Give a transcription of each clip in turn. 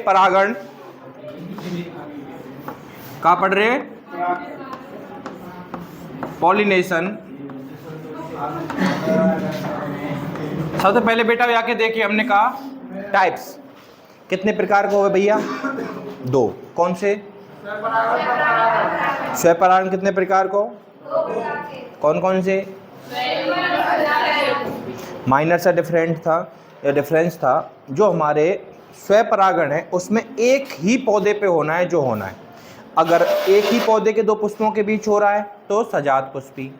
परागण का पढ़ रहे, पॉलिनेशन। सबसे पहले बेटा आके देखिए, हमने कहा टाइप्स कितने प्रकार के हो गए भैया? 2। कौन से? स्वपरागण कितने प्रकार को? कौन कौन से? माइनर सा डिफरेंट था या डिफरेंस था। जो हमारे स्वपरागण है उसमें एक ही पौधे पे होना है जो होना है। अगर एक ही पौधे के 2 पुष्पों के बीच हो रहा है तो सजात पुष्पी।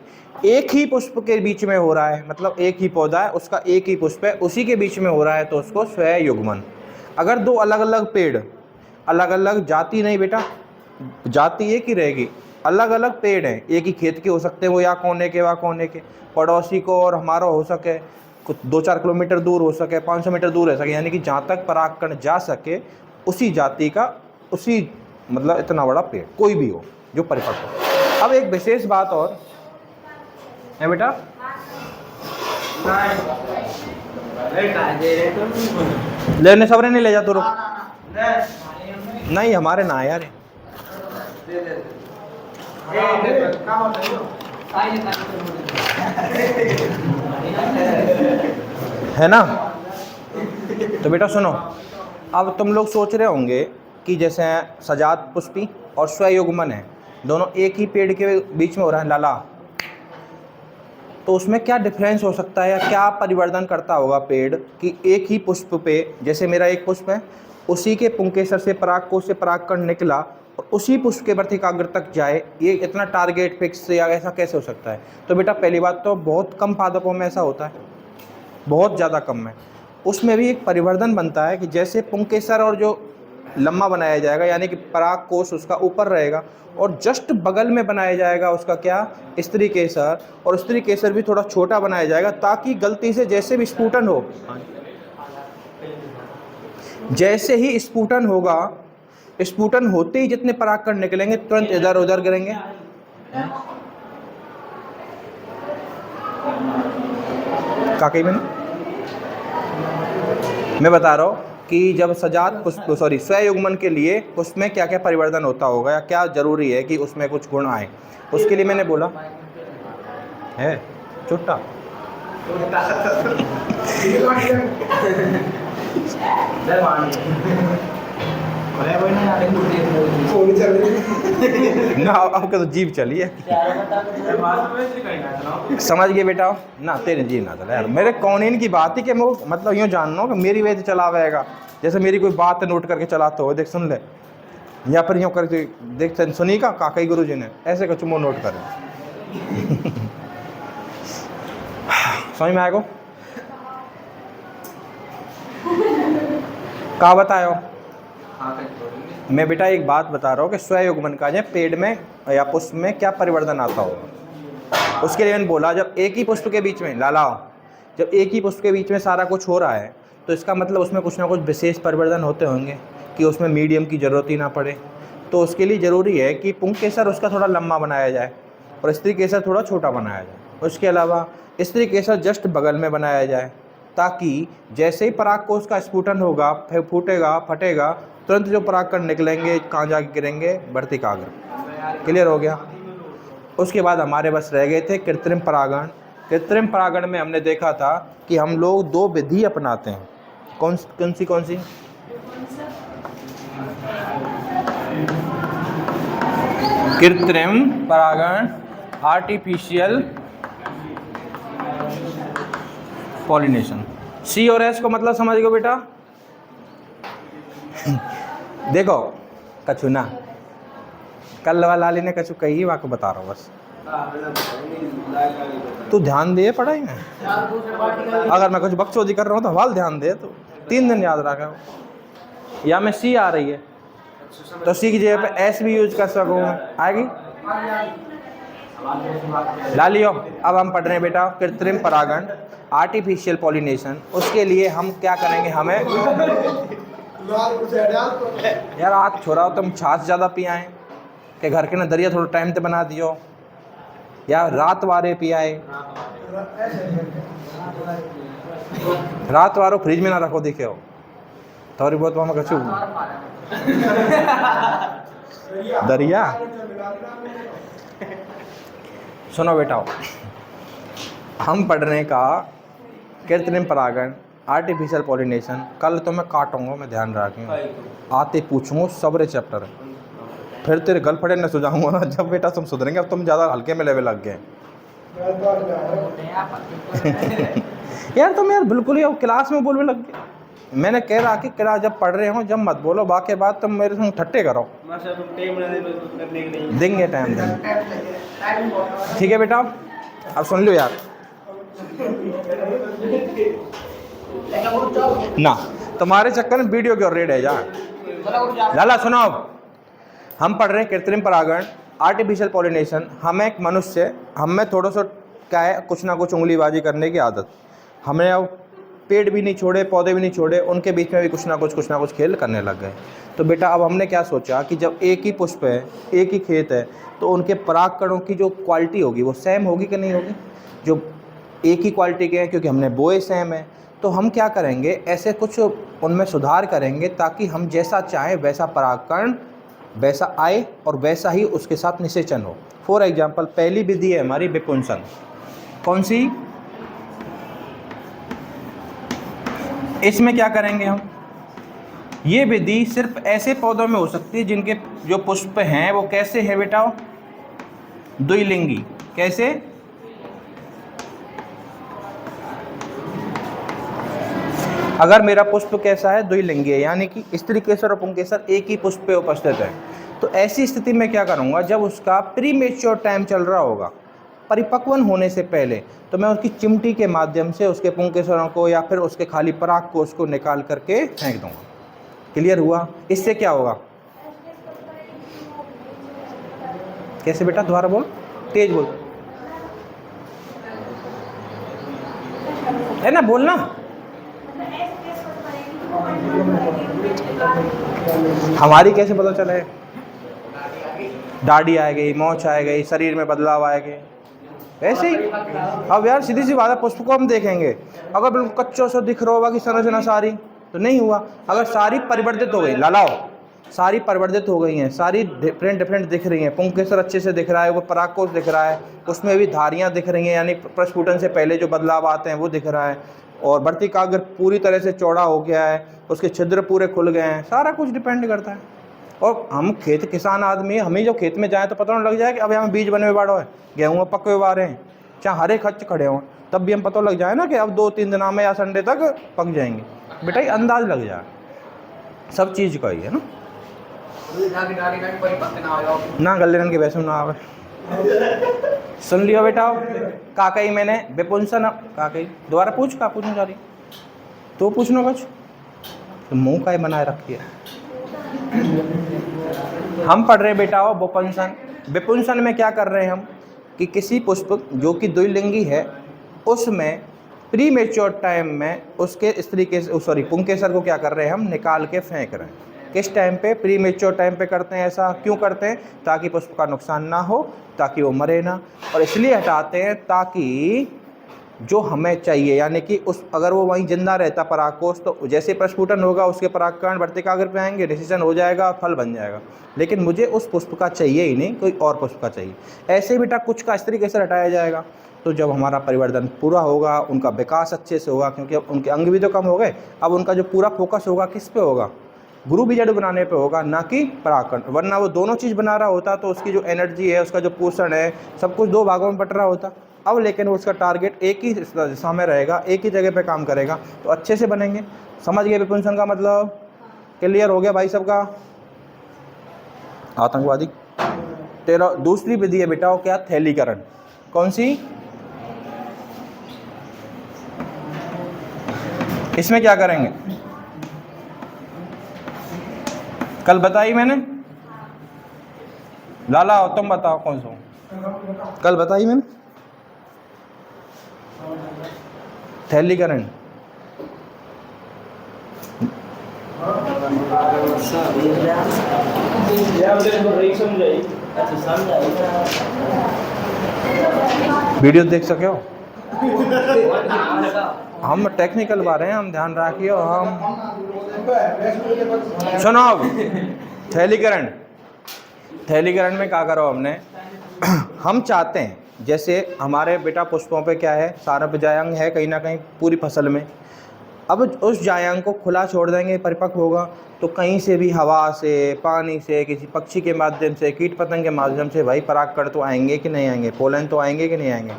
एक ही पुष्प के बीच में हो रहा है, मतलब एक ही पौधा है उसका एक ही पुष्प है, उसी के बीच में हो रहा है तो उसको स्वयुग्मन। अगर 2 अलग अलग पेड़, अलग अलग जाति नहीं बेटा, जाति एक ही रहेगी, अलग अलग पेड़ हैं, एक ही खेत के हो सकते हैं, वो या कोने के वा कोने के, पड़ोसी को और हमारा हो सके, कुछ 2-4 किलोमीटर दूर हो सके, 500 मीटर दूर रह सके, यानी कि जहाँ तक परागकण जा सके उसी जाति का, उसी मतलब इतना बड़ा पेड़ कोई भी हो जो परिपक्व हो। अब एक विशेष बात और है बेटा, लेने सबरे नहीं ले जा तो रुक, नहीं हमारे ना यार है ना। तो बेटा सुनो, अब तुम लोग सोच रहे होंगे कि जैसे सजात पुष्पी और स्वयुग्मन है, दोनों एक ही पेड़ के बीच में हो रहा है लाला, तो उसमें क्या डिफरेंस हो सकता है या क्या परिवर्तन करता होगा पेड़ कि एक ही पुष्प पे, जैसे मेरा एक पुष्प है, उसी के पुंकेसर से परागकोश से परागकण निकला और उसी पुष्प के वर्तिकाग्र तक जाए, ये इतना टारगेट फिक्स या ऐसा कैसे हो सकता है? तो बेटा पहली बात तो बहुत कम पादपों में ऐसा होता है, बहुत ज़्यादा कम है। उसमें भी एक परिवर्तन बनता है कि जैसे पुंकेसर और जो लम्बा बनाया जाएगा, यानी कि परागकोश उसका ऊपर रहेगा और जस्ट बगल में बनाया जाएगा उसका क्या, स्त्री केसर, और स्त्री केसर भी थोड़ा छोटा बनाया जाएगा ताकि गलती से जैसे भी स्फुटन हो, जैसे ही स्फुटन होगा, स्फुटन होते ही जितने परागकण निकलेंगे तुरंत इधर उधर गिरेंगे। काकई में मैं बता रहा हूँ कि जब सजात पुष्प स्वयुग्मन के लिए उसमें क्या क्या परिवर्तन होता होगा या क्या जरूरी है कि उसमें कुछ गुण आए, उसके लिए मैंने बोला है चुट्टा ना, आपका तो जीभ चली है। समझ गए बेटा ना, तेरी जीभ ना चला यार, मेरे कौन की बात ही कि मैं मतलब यूँ जानना कि मेरी वजह से चलावेगा, जैसे मेरी कोई बात नोट करके चलाते हो, देख सुन ले, या फिर यूँ करके देख सुनी का काकई गुरु जी ने ऐसे कुछ मुँह नोट करें। समझ में आएगा? कहा बतायो? मैं बेटा एक बात बता रहा हूँ कि स्वयुग्मन का जब पेड़ में या पुष्प में क्या परिवर्तन आता होगा, उसके लिए मैंने बोला जब एक ही पुष्प के बीच में लाला, जब एक ही पुष्प के बीच में सारा कुछ हो रहा है तो इसका मतलब उसमें कुछ ना कुछ विशेष परिवर्तन होते होंगे कि उसमें मीडियम की ज़रूरत ही ना पड़े। तो उसके लिए ज़रूरी है कि पुंकेसर उसका थोड़ा लंबा बनाया जाए और स्त्री केसर थोड़ा छोटा बनाया जाए। उसके अलावा स्त्री केसर जस्ट बगल में बनाया जाए ताकि जैसे ही परागकोश का स्फुटन होगा, फिर फूटेगा, फटेगा, तुरंत जो परागकण निकलेंगे कहाँ जाके गिरेंगे, वर्तिकाग्र। क्लियर हो गया? उसके बाद हमारे बस रह गए थे कृत्रिम परागण। कृत्रिम परागण में हमने देखा था कि हम लोग 2 विधि अपनाते हैं। कौन सी? कृत्रिम परागण, आर्टिफिशियल पॉलिनेशन। सी और एस को मतलब समझ गए बेटा? देखो कछु ना, कल वाली ने कछु कही वाको बता रहा हूँ बस, तू ध्यान दे पढ़ाई में। अगर मैं कुछ बकचोदी कर रहा हूँ तो हवाल ध्यान दे, तो 3 दिन याद रखा। या मैं सी आ रही है तो सी की जगह पे एस भी यूज कर सकूँ, आएगी? ला लियो। अब हम पढ़ रहे हैं बेटा कृत्रिम परागण, आर्टिफिशियल पॉलिनेशन। उसके लिए हम क्या करेंगे, हमें यार आग छोड़ा तुम छाछ ज़्यादा पियाएँ कि घर के नजरिया थोड़ा टाइम पे बना दियो, या रात वारे पियाए, रात वारो फ्रिज में ना रखो, देखे हो थोड़ी बहुत मामा कछु दरिया। सुनो बेटा, हम पढ़ रहे का कृत्रिम परागण, आर्टिफिशियल पॉलिनेशन। कल तो मैं काटूंगा, मैं ध्यान रखूंगा, आते पूछूंगा सबरे चैप्टर। फिर तेरे गर्लफ्रेंड न सुझाऊंगा ना जब बेटा तुम सुधरेंगे। अब तुम ज़्यादा हल्के में लेवल लग गए यार तुम यार बिल्कुल ही अब क्लास में बोलने लग गए। मैंने कह रहा कि क्लास जब पढ़ रहे हो जब मत बोलो, बाकी बात तुम मेरे संग ठट्टे करो। देंगे टाइम देंगे, ठीक है बेटा। अब सुन लो यार ना, तुम्हारे चक्कर में वीडियो क्यों रेड है जा लाला। सुनो, हम पढ़ रहे हैं कृत्रिम परागण, आर्टिफिशियल पॉलिनेशन। हम एक मनुष्य, हमें थोड़ा सा क्या है, कुछ ना कुछ उंगलीबाजी करने की आदत। हमने अब पेड़ भी नहीं छोड़े, पौधे भी नहीं छोड़े, उनके बीच में भी कुछ ना कुछ खेल करने लग गए। तो बेटा अब हमने क्या सोचा कि जब एक ही पुष्प है, एक ही खेत है, तो उनके परागकणों की जो क्वालिटी होगी वो सेम होगी कि नहीं होगी। जो एक ही क्वालिटी के हैं क्योंकि हमने बोए सेम है, तो हम क्या करेंगे, ऐसे कुछ उनमें सुधार करेंगे ताकि हम जैसा चाहें वैसा परागकण वैसा आए और वैसा ही उसके साथ निषेचन हो। फॉर एग्जाम्पल पहली विधि है हमारी विपुंसन। कौन सी? इसमें क्या करेंगे हम, ये विधि सिर्फ ऐसे पौधों में हो सकती है जिनके जो पुष्प हैं वो कैसे हैं बेटा, द्विलिंगी। कैसे? अगर मेरा पुष्प कैसा है, द्विलिंगी है, यानी कि स्त्री केसर और पुंकेसर एक ही पुष्प पे उपस्थित है, तो ऐसी स्थिति में क्या करूंगा, जब उसका प्री मेच्योर टाइम चल रहा होगा, परिपक्वन होने से पहले, तो मैं उसकी चिमटी के माध्यम से उसके पुंकेसरों को या फिर उसके खाली पराग कोष को निकाल करके फेंक दूंगा। क्लियर हुआ? इससे क्या होगा? कैसे बेटा, दोबारा बोल, तेज बोल, है ना, बोलना। हमारी कैसे पता चले? दाढ़ी आ गई, मोछ आ गई, शरीर में बदलाव आ गए, ऐसे ही। अब यार सीधी सी बात है, पुष्प को हम देखेंगे, अगर बिल्कुल कच्चों से दिख रहा होगा कि संरचना सारी, तो नहीं हुआ। अगर सारी परिवर्तित हो गई, लालाओ सारी परिवर्तित हो गई हैं, सारी डिफरेंट दिख रही हैं, पुंकेसर अच्छे से दिख रहा है, वो परागकोष दिख रहा है, उसमें भी धारियाँ दिख रही हैं, यानी प्रस्फुटन से पहले जो बदलाव आते हैं वो दिख रहा है, और वर्तिकाग्र पूरी तरह से चौड़ा हो गया है, उसके छिद्र पूरे खुल गए हैं, सारा कुछ डिपेंड करता है। और हम खेत किसान आदमी, हमें जो खेत में जाए तो पता नहीं लग जाए कि अब हमें बीज बने हुए बाढ़ो है, गेहूँ पके हुए बारे हैं, चाहे हरे खच्च खड़े हों, तब भी हम पता लग जाए ना कि अब 2-3 दिन में या संडे तक पक जाएंगे। बेटा ये अंदाज लग जाए, सब चीज़ का ही है ना गलेरन के वैसे ना आवे। सुन लियो बेटा, का कही मैंने विपुंसन, का कही दोबारा पूछ, का पूछना चाह रही तो पूछना कुछ, तो मुँह का बनाए रखिए। हम पढ़ रहे बेटा हो विपुंसन। विपुंसन में क्या कर रहे हैं हम कि किसी पुष्प जो कि द्विलिंगी है उसमें प्री मेच्योर टाइम में उसके स्त्री के पुंकेसर को क्या कर रहे हैं, हम निकाल के फेंक रहे हैं। किस टाइम पे? प्री मेच्योर टाइम पे करते हैं। ऐसा क्यों करते हैं? ताकि पुष्प का नुकसान ना हो, ताकि वो मरे ना, और इसलिए हटाते हैं ताकि जो हमें चाहिए, यानी कि उस अगर वो वहीं जिंदा रहता परागकोष, तो जैसे प्रस्फुटन होगा उसके परागकण वर्तिकाग्र पे आएंगे, निषेचन हो जाएगा, फल बन जाएगा। लेकिन मुझे उस पुष्प का चाहिए ही नहीं, कोई और पुष्प का चाहिए। ऐसे बेटा कुछ का इस तरीके से हटाया जाएगा, तो जब हमारा परिवर्तन पूरा होगा, उनका विकास अच्छे से होगा, क्योंकि अब उनके अंग भी तो कम हो गए, अब उनका जो पूरा फोकस होगा किस पे होगा, गुरु बीजाणु बनाने पे होगा, ना कि परागकण। वरना वो दोनों चीज़ बना रहा होता तो उसकी जो एनर्जी है, उसका जो पोषण है, सब कुछ 2 भागों में बट रहा होता। अब लेकिन उसका टारगेट एक ही दिशा में रहेगा, एक ही जगह पे काम करेगा, तो अच्छे से बनेंगे। समझ गए विपुंसन का मतलब? क्लियर हो गया भाई सबका? आतंकवादी तेरा दूसरी विधि है बेटा, क्या? थैलीकरण। कौन सी? इसमें क्या करेंगे? कल बताई मैंने, लाला तुम बताओ कौन सा? कल बताई मैंने थैलीकरण। वीडियो देख सके हो? हम टेक्निकल बारे हैं, हम ध्यान रखिए। और हम सुनो अब, थैलीकरण में क्या करो हमने हम चाहते हैं जैसे हमारे बेटा पुष्पों पे क्या है, सारभ जायंग है कहीं ना कहीं पूरी फसल में। अब उस जायंग को खुला छोड़ देंगे, परिपक्व होगा तो कहीं से भी हवा से, पानी से, किसी पक्षी के माध्यम से, कीट पतंग के माध्यम से भाई परागकण तो आएंगे कि नहीं आएंगे, पोलन तो आएंगे कि नहीं आएंगे।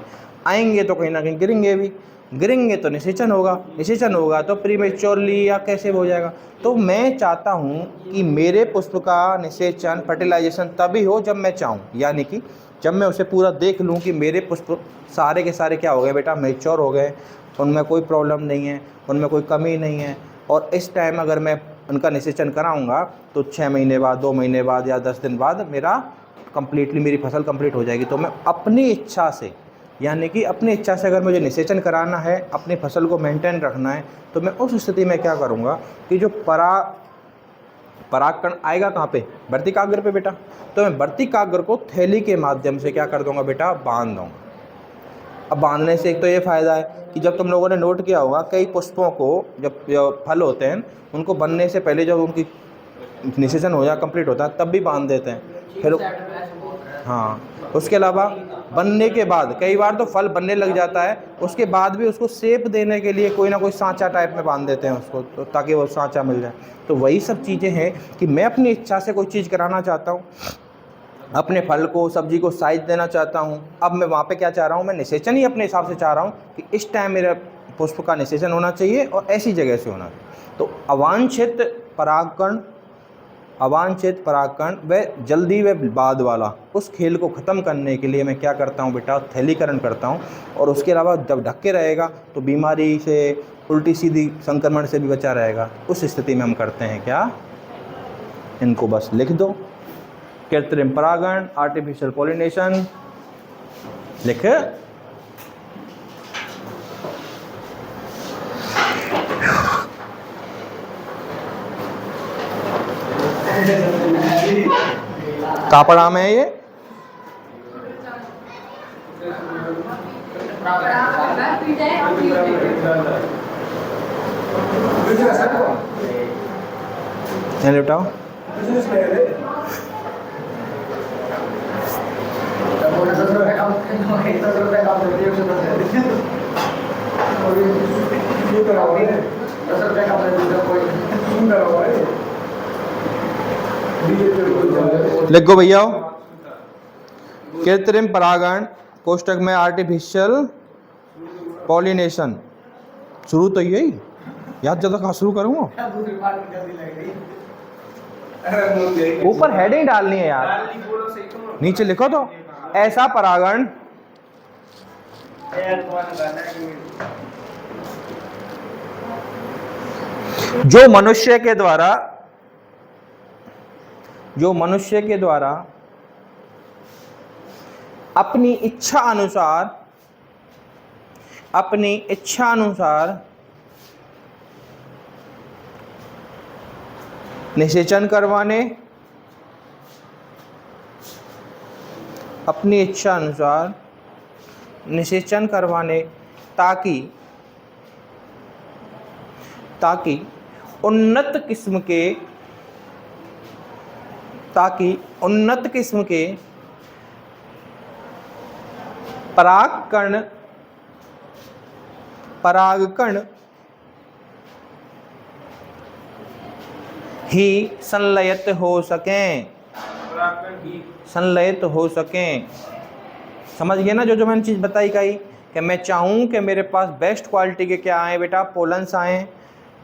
आएंगे तो कहीं ना कहीं गिरेंगे भी, गिरेंगे तो निषेचन होगा, निषेचन होगा तो प्रीमेच्योरली या कैसे हो जाएगा। तो मैं चाहता हूँ कि मेरे पुष्प का निषेचन, फर्टिलाइजेशन तभी हो जब मैं चाहूँ, यानी कि जब मैं उसे पूरा देख लूँ कि मेरे पुष्प सारे के सारे क्या हो गए बेटा, मैच्योर हो गए, उनमें कोई प्रॉब्लम नहीं है, उनमें कोई कमी नहीं है। और इस टाइम अगर मैं उनका निषेचन कराऊंगा तो 6 महीने बाद, 2 महीने बाद या 10 दिन बाद मेरा कंप्लीटली मेरी फसल कंप्लीट हो जाएगी। तो मैं अपनी इच्छा से, यानी कि अपनी इच्छा से अगर मुझे निषेचन कराना है, अपनी फसल को मेंटेन रखना है, तो मैं उस स्थिति में क्या करूँगा कि जो परागकण आएगा कहाँ पे, वर्तिकाग्र पे बेटा, तो मैं वर्तिकाग्र को थैली के माध्यम से क्या कर दूंगा बेटा, बांध दूंगा। अब बांधने से एक तो ये फ़ायदा है कि जब तुम लोगों ने नोट किया होगा कई पुष्पों को जब फल होते हैं उनको बनने से पहले जब उनकी निषेचन हो जाए, कंप्लीट होता है, तब भी बांध देते हैं। फिर हाँ, उसके अलावा बनने के बाद कई बार तो फल बनने लग जाता है, उसके बाद भी उसको शेप देने के लिए कोई ना कोई सांचा टाइप में बांध देते हैं उसको, तो ताकि वो सांचा मिल जाए। तो वही सब चीज़ें हैं कि मैं अपनी इच्छा से कोई चीज़ कराना चाहता हूँ, अपने फल को, सब्जी को साइज देना चाहता हूँ। अब मैं वहाँ पे क्या चाह रहा हूँ, मैं निषेचन ही अपने हिसाब से चाह रहा हूँ कि इस टाइम मेरे पुष्प का निषेचन होना चाहिए और ऐसी जगह से होना चाहिए। तो अवांछित परागकण व जल्दी व बाद वाला उस खेल को ख़त्म करने के लिए मैं क्या करता हूँ बेटा, थैलीकरण करता हूँ। और उसके अलावा जब ढक के रहेगा तो बीमारी से, उल्टी सीधी संक्रमण से भी बचा रहेगा। उस स्थिति में हम करते हैं क्या, इनको बस लिख दो, कृत्रिम परागण, आर्टिफिशियल पॉलिनेशन लिख। कहाँ पढ़ा मैं ये, बताओ। लिख गो भैया, कृत्रिम परागण कोष्टक में आर्टिफिशियल पॉलिनेशन, शुरू तो यही याद, ज़्यादा कहाँ शुरू करूँगा, ऊपर हेडिंग डालनी है यार, नीचे लिखो तो ऐसा परागण जो मनुष्य के द्वारा अपनी इच्छा अनुसार निषेचन करवाने, अपनी इच्छा अनुसार निषेचन करवाने ताकि उन्नत किस्म के परागकण ही संलयित हो सकें। समझ गए ना, जो मैंने चीज़ बताई कही कि मैं चाहूँ कि मेरे पास बेस्ट क्वालिटी के क्या आए बेटा, पोलन्स आए,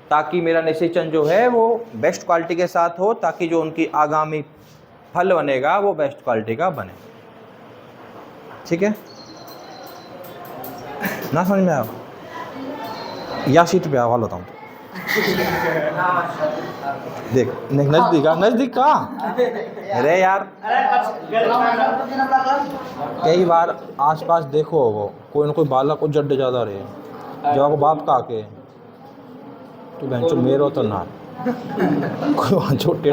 ताकि मेरा निषेचन जो है वो बेस्ट क्वालिटी के साथ हो, ताकि जो उनकी आगामी फल बनेगा वो बेस्ट क्वालिटी का बने। ठीक है ना, समझ में आया? या सीट पे आवाज होता हूँ देख, नजदीक का अरे यार, कई बार आसपास देखो वो कोई ना कोई बालक को जड्ड ज़्यादा रहे, जब आपको बाप का आके तो बहन मेरो तो ना कोई छोटे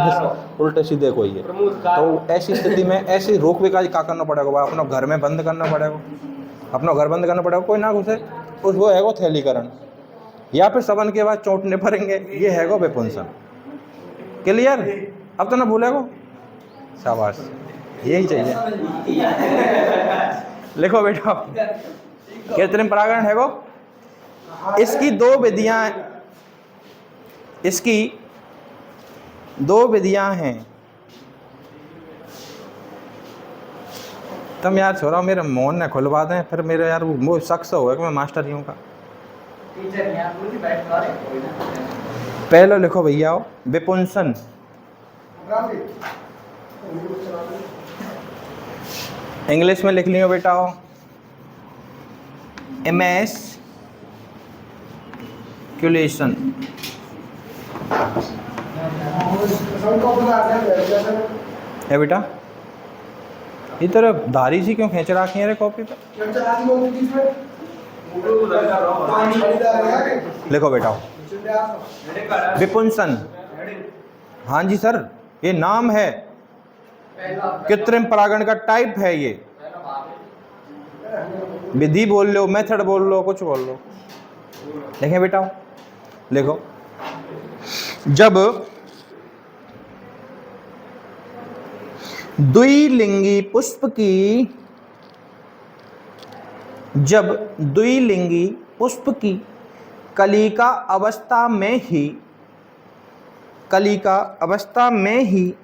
उल्टे सीधे कोई है, तो ऐसी स्थिति में ऐसी रोक भी क्या करना पड़ेगा, अपना घर में बंद करना पड़ेगा, अपना घर बंद करना पड़ेगा, कोई ना घुसे, उस वो है वो थैलीकरण। या फिर सबन के बाद चोटने पड़ेंगे, ये है गो विपुंसन। क्लियर? अब तो ना भूलेगो, शाबाश, यही चाहिए। लिखो बेटा, कृत्रिम परागण है गो। इसकी दो विधियां हैं। तुम यार छोड़ा मेरे मोहन ने खुलवा दें, फिर मेरे यार वो शख्स हो कि मैं मास्टर ही हूँ का। पहले लिखो भैया विपुंसन। इंग्लिश में लिख लियो बेटा हो एमैस्कुलेशन। है बेटा, ये तरह धारी सी क्यों खींच रखी है रे कॉपी पे? लिखो बेटा विपुंसन। हाँ जी सर, ये नाम है, कृत्रिम परागण का टाइप है ये। विधि बोल लो, मेथड बोल लो, कुछ बोल लो। देखें बेटा, देखो, जब द्विलिंगी पुष्प की कलिका अवस्था में ही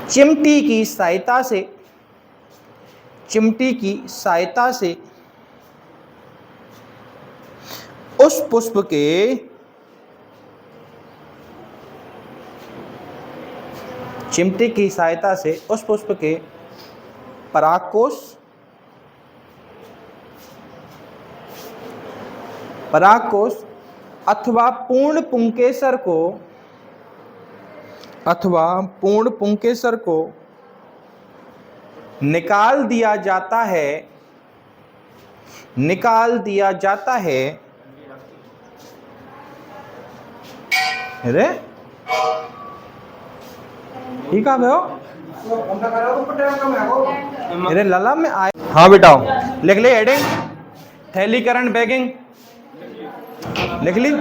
चिमटी की सहायता से उस पुष्प के परागकोश अथवा पूर्ण पुंकेसर को निकाल दिया जाता है। अरे ठीक है भैया, मेरे लला में आए। हाँ बेटा, लिख ले हेडिंग, थैलीकरण बैगिंग लिख ली।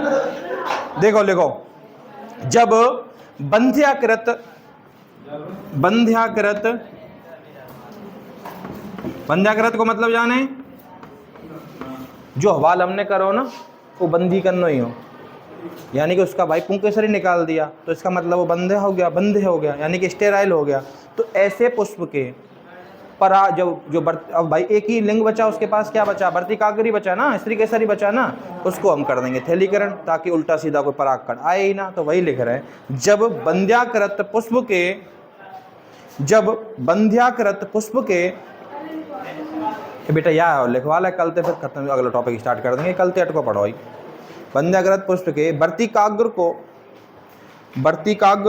देखो, जब बंध्याकृत को मतलब जाने, जो हवाल हमने करो ना वो बंदी करना ही हो, यानी कि उसका भाई पुंकेसर ही निकाल दिया तो इसका मतलब वो बंधे हो गया, यानी कि स्टेराइल हो गया। तो ऐसे पुष्प के परा अब भाई एक ही लिंग बचा, उसके पास क्या बचा? वर्तिकाग्र ही बचा ना, स्त्री केसर ही बचा ना, उसको हम कर देंगे थैलीकरण, ताकि उल्टा सीधा कोई परागकण आए ही ना। तो वही लिख रहे हैं, जब बंध्याकृत पुष्प के बेटा या लिखवा ले, कल से फिर खत्म, अगला टॉपिक स्टार्ट कर देंगे, कल से अटको पढ़ो। बंध्याकृत पुष्प के वर्तिकाग्र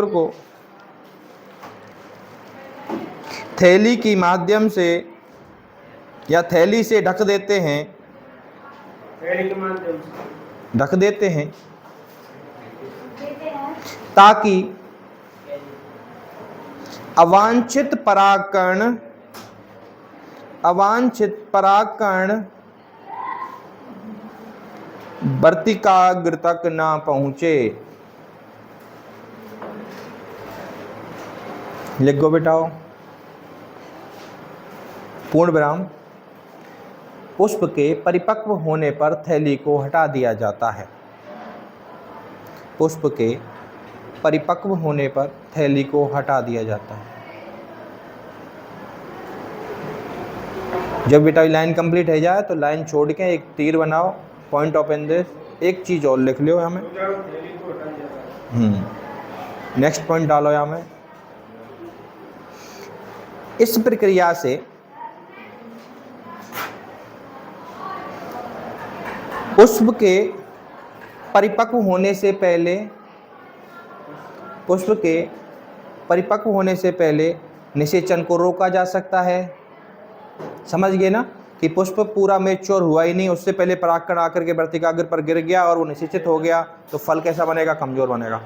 को थैली की माध्यम से या थैली से ढक देते हैं ताकि अवांछित परागकण वर्तिकाग्र तक ना पहुंचे। लिख गो बेटाओ, पूर्ण विराम। पुष्प के परिपक्व होने पर थैली को हटा दिया जाता है। पुष्प के परिपक्व होने पर थैली को हटा दिया जाता है। जब बेटा लाइन कंप्लीट हो जाए तो लाइन छोड़ के एक तीर बनाओ, पॉइंट ऑफ इंटरेस्ट। एक चीज और लिख लो यहाँ में, नेक्स्ट पॉइंट डालो यहाँ में। इस प्रक्रिया से पुष्प के परिपक्व होने से पहले निषेचन को रोका जा सकता है। समझ गए ना कि पुष्प पूरा मैच्योर हुआ ही नहीं, उससे पहले परागकण आकर के वर्तिकाग्र पर गिर गया और वो निषेचित हो गया, तो फल कैसा बनेगा? कमजोर बनेगा।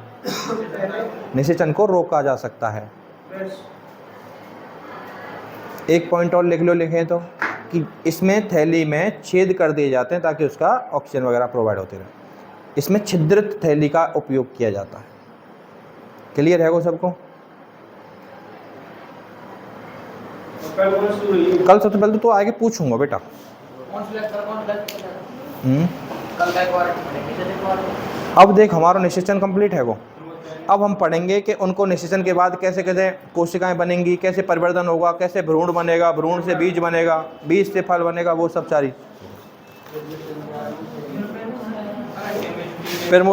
निषेचन को रोका जा सकता है। एक पॉइंट और लिख लो, लिखें तो कि इसमें थैली में छेद कर दिए जाते हैं ताकि उसका ऑक्सीजन वगैरह प्रोवाइड होते रहे। इसमें छिद्रित थैली का उपयोग किया जाता है। क्लियर है वो सबको? कल सबसे पहले तो आगे पूछूंगा बेटा। अब देख हमारा निषेचन कंप्लीट है वो। अब हम पढ़ेंगे कि उनको निषेचन के बाद कैसे कैसे कोशिकाएं बनेंगी, कैसे परिवर्तन होगा, कैसे भ्रूण बनेगा, भ्रूण से बीज बनेगा, बीज से फल बनेगा, वो सब सारी। फिर